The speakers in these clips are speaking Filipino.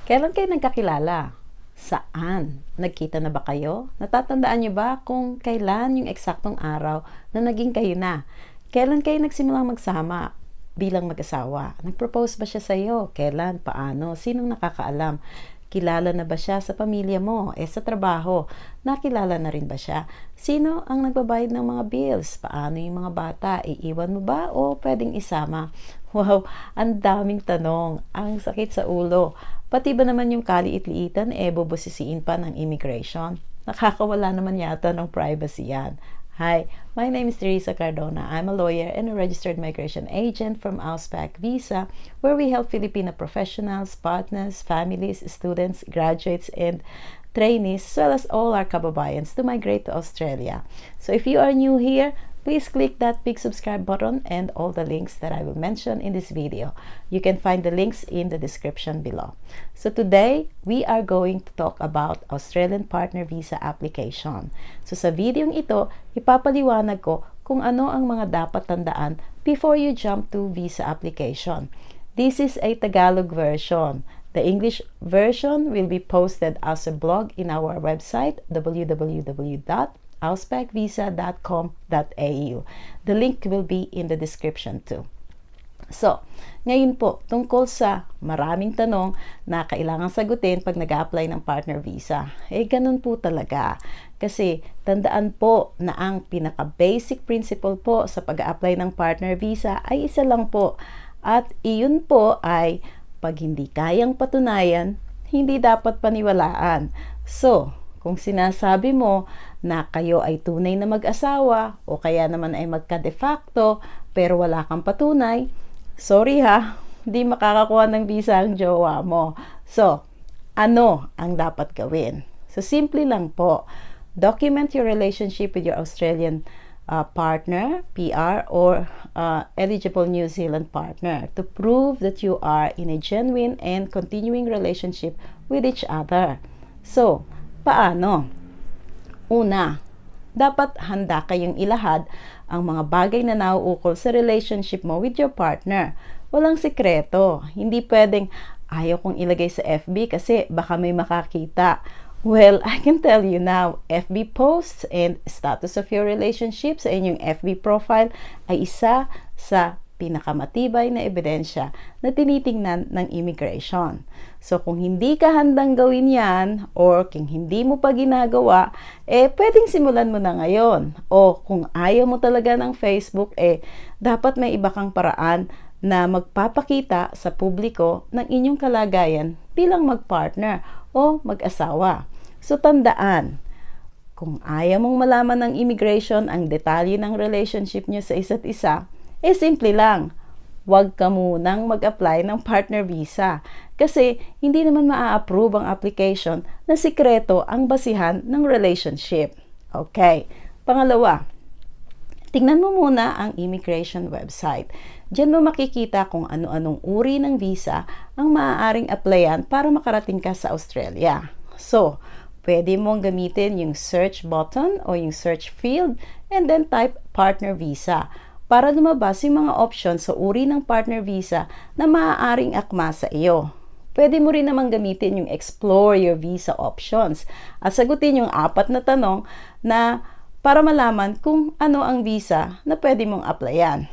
Kailan kayo nagkakilala? Saan? Nagkita na ba kayo? Natatandaan niyo ba kung kailan yung eksaktong araw na naging kayo na? Kailan kayo nagsimulang magsama bilang mag-asawa? Nag-propose ba siya sa iyo? Kailan? Paano? Sinong nakakaalam? Kilala na ba siya sa pamilya mo? Sa trabaho, nakilala na rin ba siya? Sino ang nagbabayad ng mga bills? Paano yung mga bata? Iiwan mo ba o pwedeng isama? Wow, ang daming tanong. Ang sakit sa ulo. Pati ba naman yung kaliit-liitan, bubusisiin pa ng immigration? Nakakawala naman yata ng privacy yan. Hi, my name is Teresa Cardona. I'm a lawyer and a registered migration agent from Auspac Visa, where we help Filipino professionals, partners, families, students, graduates, and trainees, as well as all our kababayans to migrate to Australia. So if you are new here, please click that big subscribe button and all the links that I will mention in this video. You can find the links in the description below. So today, we are going to talk about Australian Partner Visa application. So sa video ito, ipapaliwanag ko kung ano ang mga dapat tandaan before you jump to visa application. This is a Tagalog version. The English version will be posted as a blog in our website, www.auspacvisa.com.au. The link will be in the description too. So, ngayon po, tungkol sa maraming tanong na kailangang sagutin pag nag-a-apply ng partner visa. Ganun po talaga. Kasi, tandaan po na ang pinaka-basic principle po sa pag-a-apply ng partner visa ay isa lang po. At iyon po ay, pag hindi kayang patunayan, hindi dapat paniwalaan. So, kung sinasabi mo na kayo ay tunay na mag-asawa o kaya naman ay magka-de facto pero wala kang patunay, sorry ha, hindi makakakuha ng visa ang jowa mo. So, ano ang dapat gawin? So, simple lang po. Document your relationship with your Australian partner, PR, or eligible New Zealand partner to prove that you are in a genuine and continuing relationship with each other. So, paano? Una, dapat handa kayong ilahad ang mga bagay na nauukol sa relationship mo with your partner. Walang sikreto. Hindi pwedeng ayaw kong ilagay sa FB kasi baka may makakita. Well, I can tell you now, FB posts and status of your relationship sa inyong FB profile ay isa sa pinakamatibay na ebidensya na tinitingnan ng immigration. So, kung hindi ka handang gawin yan or kung hindi mo pa ginagawa, pwedeng simulan mo na ngayon. O kung ayaw mo talaga ng Facebook, dapat may iba kang paraan na magpapakita sa publiko ng inyong kalagayan bilang mag-partner o mag-asawa. So, tandaan, kung ayaw mong malaman ng immigration ang detalye ng relationship nyo sa isa't isa, simple lang, huwag ka munang mag-apply ng partner visa kasi hindi naman maa-approve ang application na sikreto ang basihan ng relationship. Okay. Pangalawa, tingnan mo muna ang immigration website. Diyan mo makikita kung ano-anong uri ng visa ang maaaring applyan para makarating ka sa Australia. So, pwede mong gamitin yung search button o yung search field and then type partner visa para lumabas yung mga options sa uri ng partner visa na maaaring akma sa iyo. Pwede mo rin namang gamitin yung explore your visa options at sagutin yung 4 na tanong na para malaman kung ano ang visa na pwede mong applyan.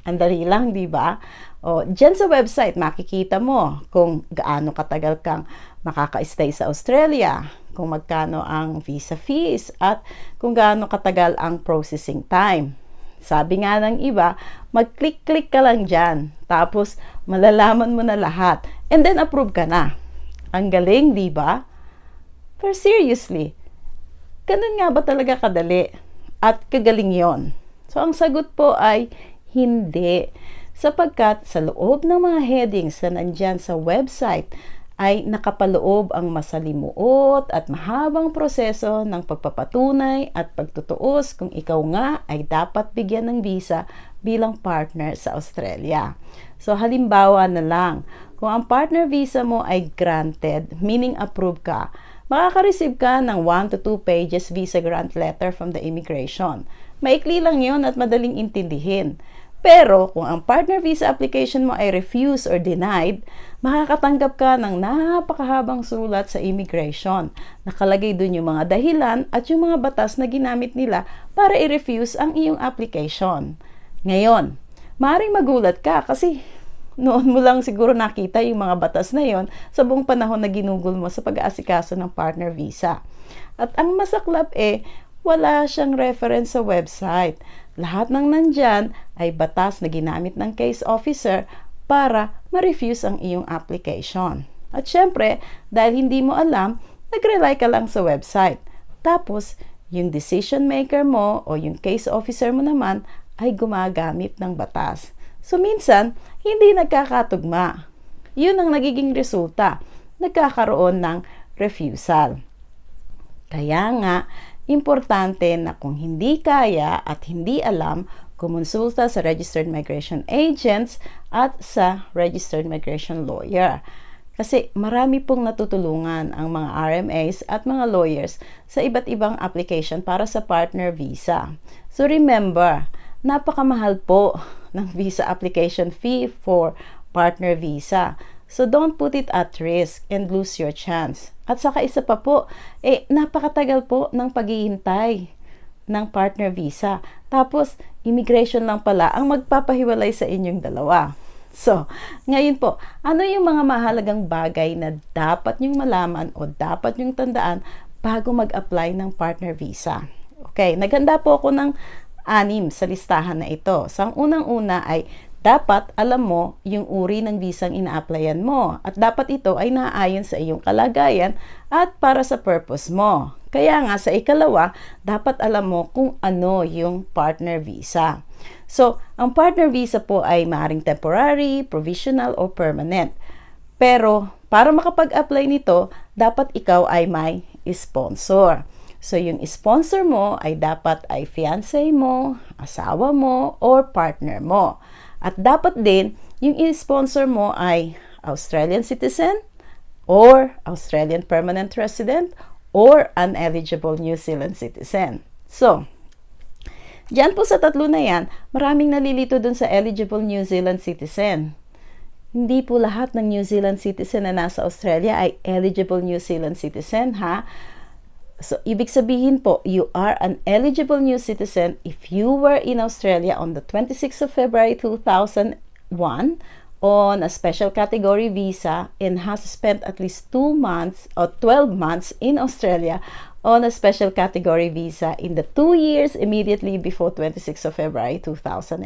Ang dali lang, di ba? O, dyan sa website, makikita mo kung gaano katagal kang makaka-stay sa Australia, kung magkano ang visa fees, at kung gaano katagal ang processing time. Sabi nga ng iba, mag-click-click ka lang dyan, tapos malalaman mo na lahat, and then approve ka na. Ang galing, di ba? Pero seriously, ganun nga ba talaga kadali? At kagaling yon? So, ang sagot po ay hindi. Sapagkat sa loob ng mga headings na nandyan sa website ay nakapaloob ang masalimuot at mahabang proseso ng pagpapatunay at pagtutuos kung ikaw nga ay dapat bigyan ng visa bilang partner sa Australia. So halimbawa na lang, kung ang partner visa mo ay granted, meaning approved ka, makaka-receive ka ng 1 to 2 pages visa grant letter from the immigration. Maikli lang yon at madaling intindihin. Pero kung ang partner visa application mo ay refused or denied, makakatanggap ka ng napakahabang sulat sa immigration. Nakalagay dun yung mga dahilan at yung mga batas na ginamit nila para i-refuse ang iyong application. Ngayon, maaaring magulat ka kasi noon mo lang siguro nakita yung mga batas na yon sa buong panahon na ginugol mo sa pag-aasikaso ng partner visa. At ang masaklap wala siyang reference sa website. Lahat ng nandyan ay batas na ginamit ng case officer para ma-refuse ang iyong application. At syempre, dahil hindi mo alam, nag-rely ka lang sa website. Tapos, yung decision maker mo o yung case officer mo naman ay gumagamit ng batas. So, minsan, hindi nagkakatugma. Yun ang nagiging resulta. Nagkakaroon ng refusal. Kaya nga, importante na kung hindi kaya at hindi alam, kumonsulta sa registered migration agents at sa registered migration lawyer. Kasi marami pong natutulungan ang mga RMAs at mga lawyers sa iba't ibang application para sa partner visa. So remember, napakamahal po ng visa application fee for partner visa. So don't put it at risk and lose your chance. At saka isa pa po, napakatagal po ng paghihintay ng partner visa. Tapos, immigration lang pala ang magpapahiwalay sa inyong dalawa. So, ngayon po, ano yung mga mahalagang bagay na dapat nyong malaman o dapat nyong tandaan bago mag-apply ng partner visa? Okay, naghanda po ako ng 6 sa listahan na ito. So, ang unang-una ay dapat alam mo yung uri ng visang ina-applyan mo at dapat ito ay naaayon sa iyong kalagayan at para sa purpose mo. Kaya nga sa ikalawa, dapat alam mo kung ano yung partner visa. So, ang partner visa po ay maaaring temporary, provisional, o permanent. Pero para makapag-apply nito, dapat ikaw ay may sponsor. So, yung sponsor mo ay dapat ay fiancé mo, asawa mo, or partner mo. At dapat din, yung sponsor mo ay Australian citizen, or Australian permanent resident, or an eligible New Zealand citizen. So, diyan po sa tatlo na yan, maraming nalilito dun sa eligible New Zealand citizen. Hindi po lahat ng New Zealand citizen na nasa Australia ay eligible New Zealand citizen, ha? So, ibig sabihin po, you are an eligible new citizen if you were in Australia on the 26th of February 2001 on a special category visa and has spent at least 2 months or 12 months in Australia on a special category visa in the 2 years immediately before 26th of February 2001.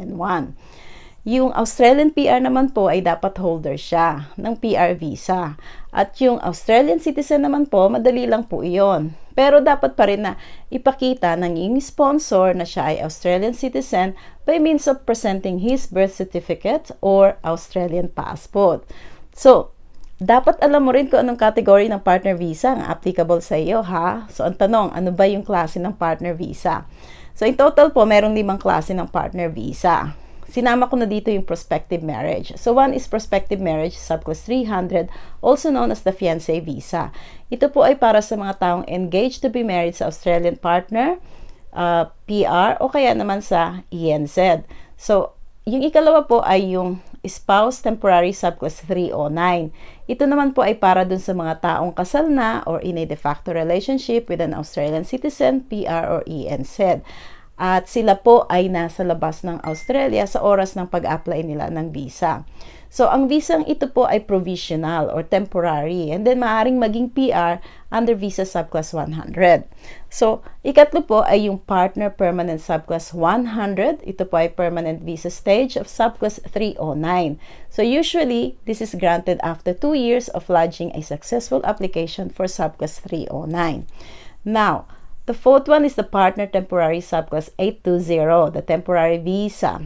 Yung Australian PR naman po ay dapat holder siya ng PR visa. At yung Australian citizen naman po, madali lang po iyon. Pero dapat pa rin na ipakita ng iyong sponsor na siya ay Australian citizen by means of presenting his birth certificate or Australian passport. So, dapat alam mo rin kung anong category ng partner visa ang applicable sa iyo, ha? So, ang tanong, ano ba yung klase ng partner visa? So, in total po, merong 5 klase ng partner visa. Sinama ko na dito yung prospective marriage. So, one is prospective marriage, subclass 300, also known as the fiancé visa. Ito po ay para sa mga taong engaged to be married sa Australian partner, PR, o kaya naman sa ENZ. So, yung ikalawa po ay yung spouse temporary subclass 309. Ito naman po ay para dun sa mga taong kasal na or in a de facto relationship with an Australian citizen, PR, or ENZ. At sila po ay nasa labas ng Australia sa oras ng pag-apply nila ng visa. So, ang visang ito po ay provisional or temporary. And then, maaaring maging PR under visa subclass 100. So, ikatlo po ay yung partner permanent subclass 100. Ito po ay permanent visa stage of subclass 309. So, usually, this is granted after 2 years of lodging a successful application for subclass 309. Now, the fourth one is the partner temporary subclass 820, the temporary visa.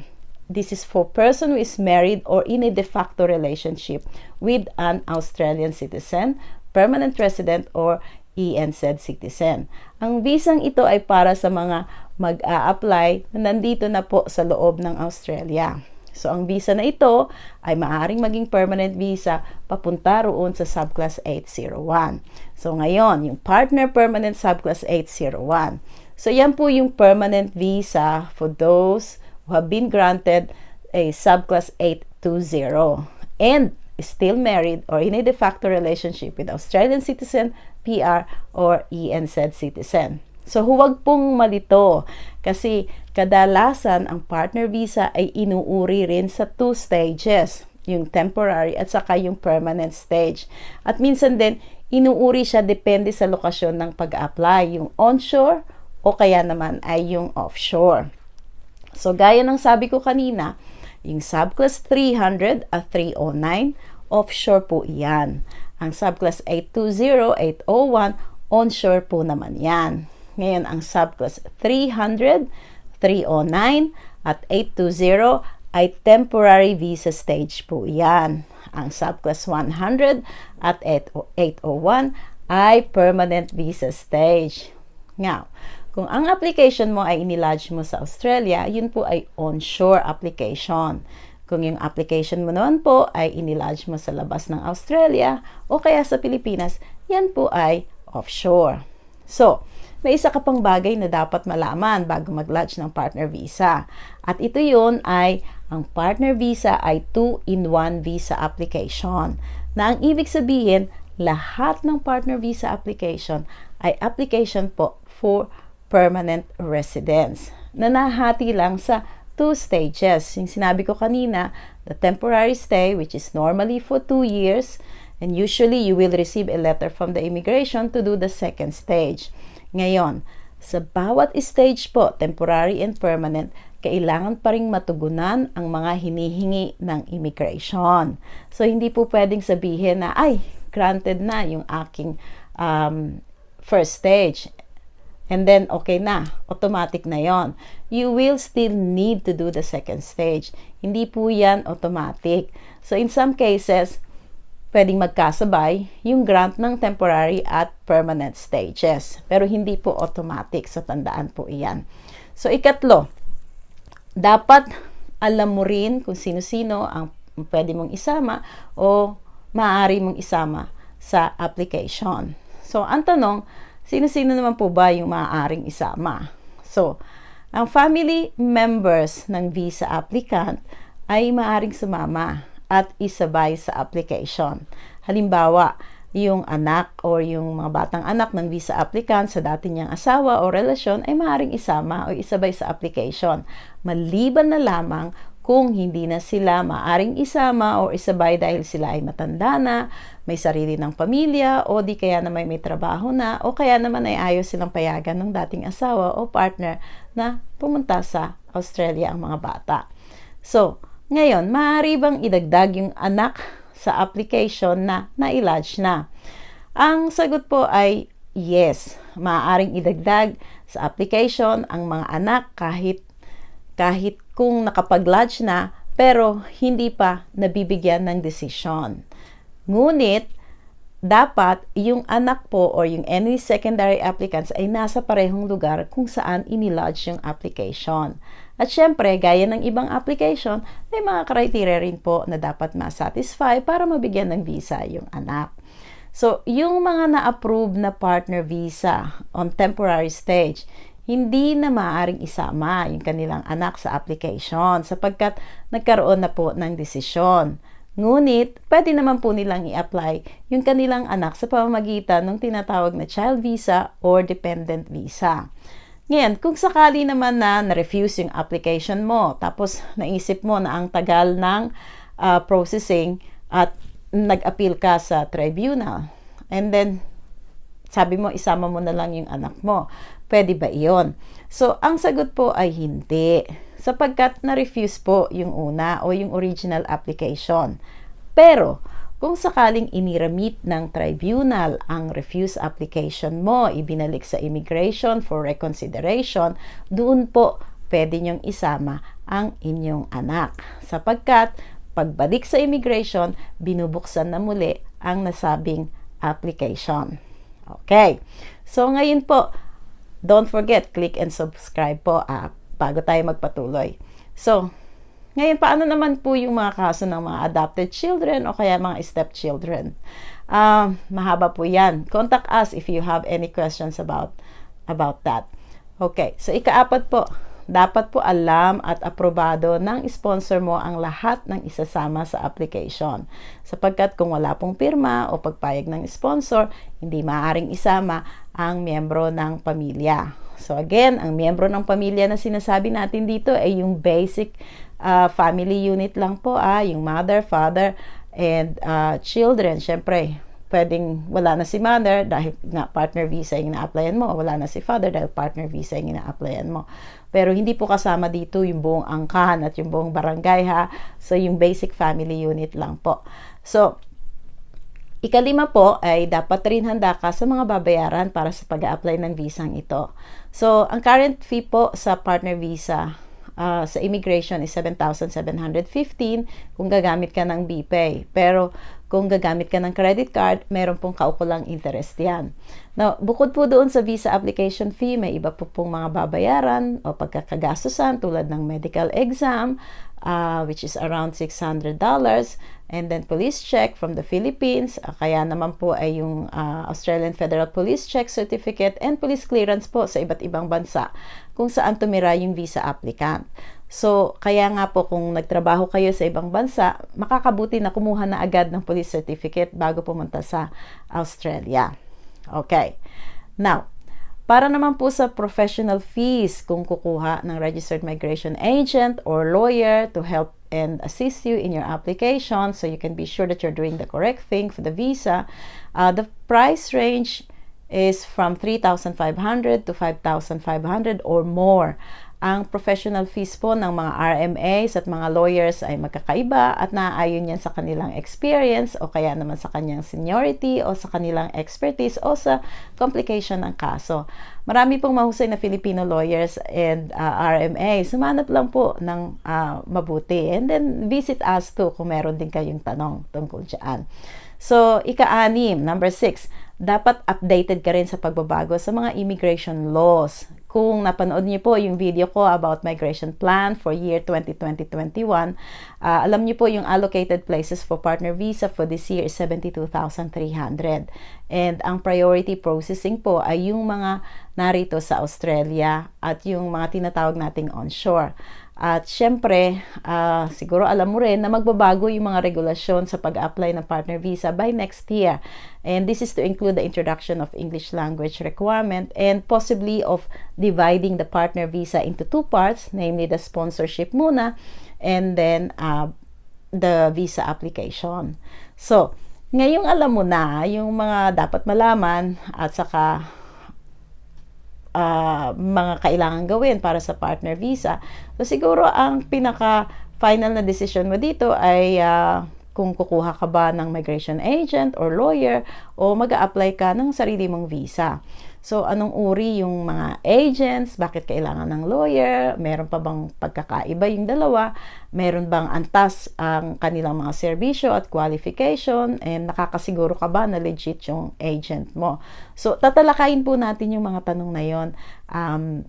This is for person who is married or in a de facto relationship with an Australian citizen, permanent resident, or ENZ citizen. Ang visang ito ay para sa mga mag-a-apply na nandito na po sa loob ng Australia. So, ang visa na ito ay maaaring maging permanent visa papunta roon sa subclass 801. So, ngayon, yung partner permanent subclass 801. So, yan po yung permanent visa for those who have been granted a subclass 820 and still married or in a de facto relationship with Australian citizen, PR, or ENZ citizen. So, huwag pong malito kasi kadalasan ang partner visa ay inuuri rin sa 2 stages, yung temporary at saka yung permanent stage. At minsan din, inuuri siya depende sa lokasyon ng pag-apply, yung onshore o kaya naman ay yung offshore. So, gaya ng sabi ko kanina, yung subclass 300 at 309, offshore po iyan. Ang subclass 820, 801, onshore po naman yan. Ngayon, ang subclass 300, 309, at 820 ay temporary visa stage po yan. Ang subclass 100 at 801 ay permanent visa stage. Now, kung ang application mo ay inilodge mo sa Australia, yun po ay onshore application. Kung yung application mo noon po ay inilodge mo sa labas ng Australia o kaya sa Pilipinas, yan po ay offshore. So, may isa ka pang bagay na dapat malaman bago mag-lodge ng partner visa. At ito yun ay, ang partner visa ay 2-in-1 visa application. Na ang ibig sabihin, lahat ng partner visa application ay application po for permanent residence. Na nahati lang sa 2 stages. Yung sinabi ko kanina, the temporary stay, which is normally for 2 years, and usually you will receive a letter from the immigration to do the second stage. Ngayon, sa bawat stage po, temporary and permanent, kailangan pa ring matugunan ang mga hinihingi ng immigration. So, hindi po pwedeng sabihin na, ay, granted na yung aking first stage. And then, okay na. Automatic na yon. You will still need to do the second stage. Hindi po yan automatic. So, in some cases, pwedeng magkasabay yung grant ng temporary at permanent stages. Pero hindi po automatic. So, tandaan po iyan. So, ikatlo, dapat alam mo rin kung sino-sino ang pwede mong isama o maaari mong isama sa application. So, ang tanong, sino-sino naman po ba yung maaaring isama? So, ang family members ng visa applicant ay maaaring sumama at isabay sa application. Halimbawa, yung anak o yung mga batang anak ng visa applicant sa dati niyang asawa o relasyon ay maaaring isama o isabay sa application. Maliban na lamang kung hindi na sila maaaring isama o isabay dahil sila ay matanda na, may sarili ng pamilya, o di kaya na may trabaho na, o kaya naman ay ayaw silang payagan ng dating asawa o partner na pumunta sa Australia ang mga bata. So, ngayon, maaari bang idagdag yung anak sa application na na-lodge na? Ang sagot po ay yes. Maaaring idagdag sa application ang mga anak kahit kung nakapag-lodge na pero hindi pa nabibigyan ng desisyon. Ngunit, dapat yung anak po or yung any secondary applicants ay nasa parehong lugar kung saan inilodge yung application. At syempre, gaya ng ibang application, may mga criteria rin po na dapat ma-satisfy para mabigyan ng visa yung anak. So, yung mga na-approve na partner visa on temporary stage, hindi na maaaring isama yung kanilang anak sa application sapagkat nagkaroon na po ng desisyon. Ngunit, pwede naman po nilang i-apply yung kanilang anak sa pamamagitan ng tinatawag na child visa or dependent visa. Ngayon, kung sakali naman na na-refuse yung application mo, tapos naisip mo na ang tagal ng processing at nag-appeal ka sa tribunal, and then sabi mo, isama mo na lang yung anak mo. Pwede ba iyon? So, ang sagot po ay hindi. Sapagkat na-refuse po yung una o yung original application. Pero, kung sakaling iniramit ng tribunal ang refuse application mo, ibinalik sa immigration for reconsideration, doon po pwede nyong isama ang inyong anak. Sapagkat, pagbalik sa immigration, binubuksan na muli ang nasabing application. Okay. So, ngayon po, don't forget, click and subscribe po bago tayo magpatuloy. So, ngayon, paano naman po yung mga kaso ng mga adopted children o kaya mga stepchildren? Mahaba po yan. Contact us if you have any questions about that. Okay. So, ikaapat po, dapat po alam at aprobado ng sponsor mo ang lahat ng isasama sa application. Sapagkat kung wala pong pirma o pagpayag ng sponsor, hindi maaaring isama ang miyembro ng pamilya. So again, ang miyembro ng pamilya na sinasabi natin dito ay yung basic family unit lang po, yung mother, father, and children. Syempre, pwedeng wala na si mother dahil nga partner visa yung ina-applyan mo, o wala na si father dahil partner visa yung ina-applyan mo. Pero hindi po kasama dito yung buong angkan at yung buong barangay, ha. So yung basic family unit lang po. So ikalima po ay dapat rin handa ka sa mga babayaran para sa pag-a-apply ng visang ito. So ang current fee po sa partner visa sa immigration is 7,715 kung gagamit ka ng BPay. Pero kung gagamit ka ng credit card, meron pong kaukulang interest yan. Now, bukod po doon sa visa application fee, may iba po pong mga babayaran o pagkakagastusan tulad ng medical exam, which is around $600, and then police check from the Philippines, kaya naman po ay yung Australian Federal Police Check Certificate, and police clearance po sa iba't ibang bansa kung saan tumira yung visa applicant. So, kaya nga po kung nagtrabaho kayo sa ibang bansa, makakabuti na kumuha na agad ng police certificate bago pumunta sa Australia. Okay. Now, para naman po sa professional fees, kung kukuha ng registered migration agent or lawyer to help and assist you in your application so you can be sure that you're doing the correct thing for the visa, the price range is from 3,500 to 5,500 or more. Ang professional fees po ng mga RMAs at mga lawyers ay magkakaiba at naaayon yan sa kanilang experience o kaya naman sa kanyang seniority o sa kanilang expertise o sa complication ng kaso. Marami pong mahusay na Filipino lawyers and RMA. Sumanap lang po ng mabuti. And then visit us too kung meron din kayong tanong tungkol dyan. So, ika-6, number 6, dapat updated ka rin sa pagbabago sa mga immigration laws. Kung napanood niyo po yung video ko about migration plan for year 2020-21, alam niyo po yung allocated places for partner visa for this year is 72,300. And ang priority processing po ay yung mga narito sa Australia at yung mga tinatawag nating onshore. At syempre, siguro alam mo rin na magbabago yung mga regulasyon sa pag-apply ng partner visa by next year. And this is to include the introduction of English language requirement and possibly of dividing the partner visa into two parts, namely the sponsorship muna and then the visa application. So, ngayong alam mo na yung mga dapat malaman at saka mga kailangan gawin para sa partner visa. So siguro ang pinaka final na decision mo dito ay kung kukuha ka ba ng migration agent or lawyer o mag-a-apply ka ng sarili mong visa. So anong uri yung mga agents, bakit kailangan ng lawyer, meron pa bang pagkakaiba yung dalawa, meron bang antas ang kanilang mga serbisyo at qualification, and nakakasiguro ka ba na legit yung agent mo. So tatalakayin po natin yung mga tanong na yon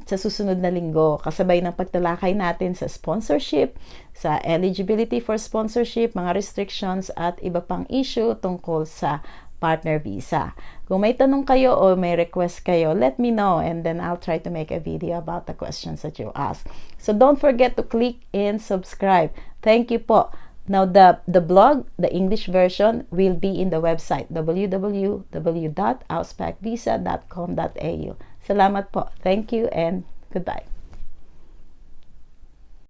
sa susunod na linggo, kasabay ng pagtalakay natin sa sponsorship, sa eligibility for sponsorship, mga restrictions at iba pang issue tungkol sa partner visa. Kung may tanong kayo o may request kayo, let me know and then I'll try to make a video about the questions that you ask. So don't forget to click and subscribe. Thank you po. Now the blog, the English version, will be in the website www.auspacvisa.com.au. Salamat po. Thank you and goodbye.